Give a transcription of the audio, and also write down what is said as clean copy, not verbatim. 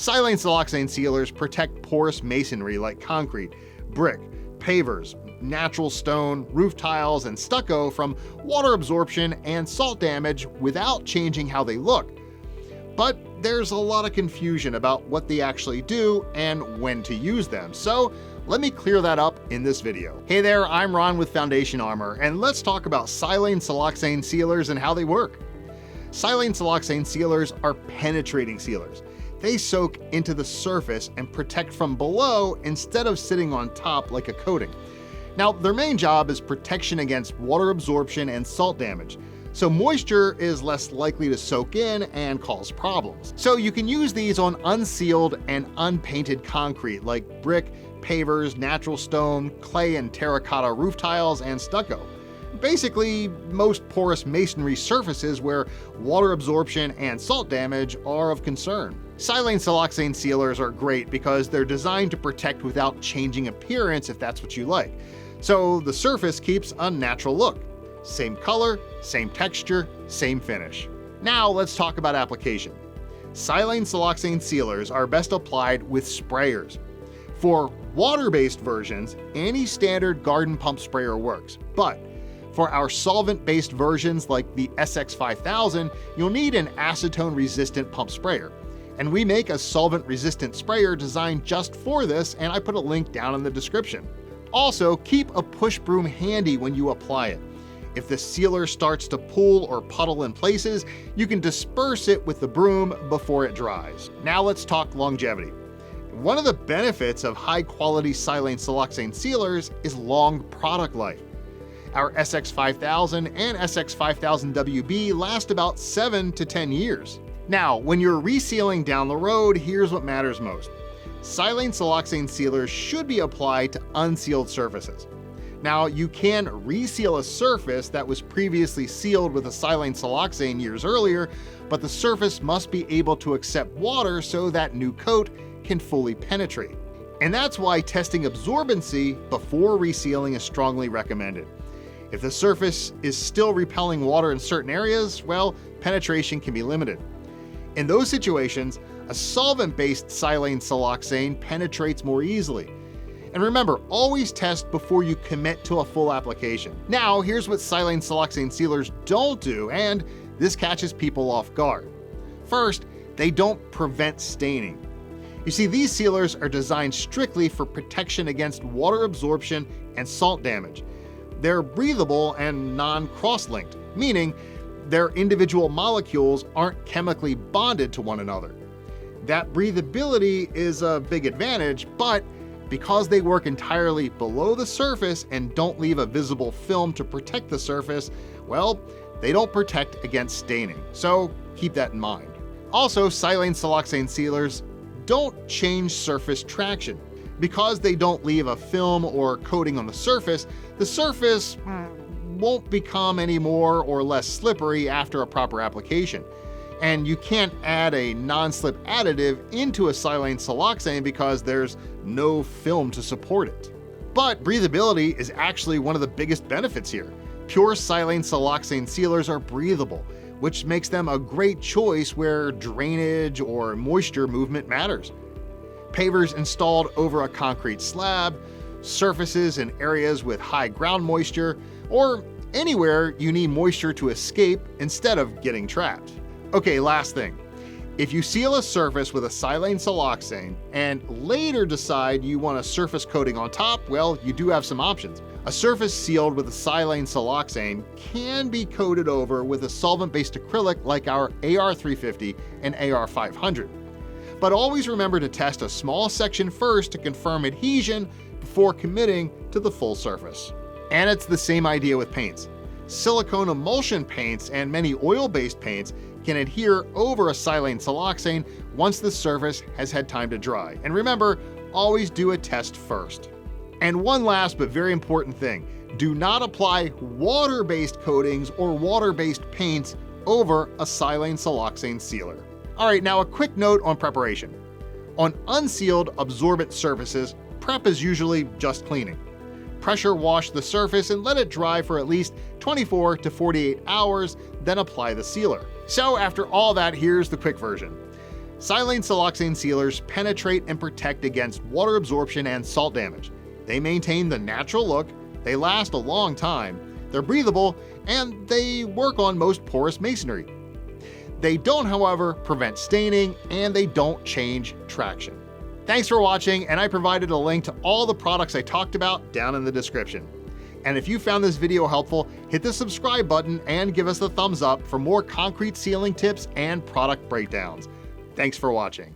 Silane-siloxane sealers protect porous masonry like concrete, brick, pavers, natural stone, roof tiles, and stucco from water absorption and salt damage without changing how they look. But there's a lot of confusion about what they actually do and when to use them, so let me clear that up in this video. Hey there, I'm Ron with Foundation Armor, and let's talk about silane-siloxane sealers and how they work. Silane-siloxane sealers are penetrating sealers. They soak into the surface and protect from below instead of sitting on top like a coating. Now, their main job is protection against water absorption and salt damage, so moisture is less likely to soak in and cause problems. So you can use these on unsealed and unpainted concrete like brick, pavers, natural stone, clay and terracotta roof tiles, and stucco. Basically, most porous masonry surfaces where water absorption and salt damage are of concern. Silane-siloxane sealers are great because they're designed to protect without changing appearance if that's what you like. So the surface keeps a natural look. Same color, same texture, same finish. Now let's talk about application. Silane-siloxane sealers are best applied with sprayers. For water-based versions, any standard garden pump sprayer works, but for our solvent-based versions like the SX5000, you'll need an acetone-resistant pump sprayer. And we make a solvent-resistant sprayer designed just for this, and I put a link down in the description. Also, keep a push broom handy when you apply it. If the sealer starts to pool or puddle in places, you can disperse it with the broom before it dries. Now let's talk longevity. One of the benefits of high-quality silane-siloxane sealers is long product life. Our SX5000 and SX5000WB last about 7 to 10 years. Now, when you're resealing down the road, here's what matters most. Silane-siloxane sealers should be applied to unsealed surfaces. Now, you can reseal a surface that was previously sealed with a silane-siloxane years earlier, but the surface must be able to accept water so that new coat can fully penetrate. And that's why testing absorbency before resealing is strongly recommended. If the surface is still repelling water in certain areas, well, penetration can be limited. In those situations, a solvent-based silane-siloxane penetrates more easily. And remember, always test before you commit to a full application. Now, here's what silane-siloxane sealers don't do, and this catches people off guard. First, they don't prevent staining. You see, these sealers are designed strictly for protection against water absorption and salt damage. They're breathable and non-cross-linked, meaning their individual molecules aren't chemically bonded to one another. That breathability is a big advantage, but because they work entirely below the surface and don't leave a visible film to protect the surface, well, they don't protect against staining, so keep that in mind. Also, silane-siloxane sealers don't change surface traction. Because they don't leave a film or coating on the surface won't become any more or less slippery after a proper application. And you can't add a non-slip additive into a silane-siloxane because there's no film to support it. But breathability is actually one of the biggest benefits here. Pure silane-siloxane sealers are breathable, which makes them a great choice where drainage or moisture movement matters. Pavers installed over a concrete slab, surfaces in areas with high ground moisture, or anywhere you need moisture to escape instead of getting trapped. Okay, last thing. If you seal a surface with a silane-siloxane and later decide you want a surface coating on top, well, you do have some options. A surface sealed with a silane-siloxane can be coated over with a solvent-based acrylic like our AR350 and AR500. But always remember to test a small section first to confirm adhesion before committing to the full surface. And it's the same idea with paints. Silicone emulsion paints and many oil-based paints can adhere over a silane-siloxane once the surface has had time to dry. And remember, always do a test first. And one last but very important thing, do not apply water-based coatings or water-based paints over a silane-siloxane sealer. All right, now a quick note on preparation. On unsealed absorbent surfaces, prep is usually just cleaning. Pressure wash the surface and let it dry for at least 24 to 48 hours, then apply the sealer. So after all that, here's the quick version. Silane-siloxane sealers penetrate and protect against water absorption and salt damage. They maintain the natural look, they last a long time, they're breathable, and they work on most porous masonry. They don't, however, prevent staining, and they don't change traction. Thanks for watching, and I provided a link to all the products I talked about down in the description. And if you found this video helpful, hit the subscribe button and give us the thumbs up for more concrete sealing tips and product breakdowns. Thanks for watching.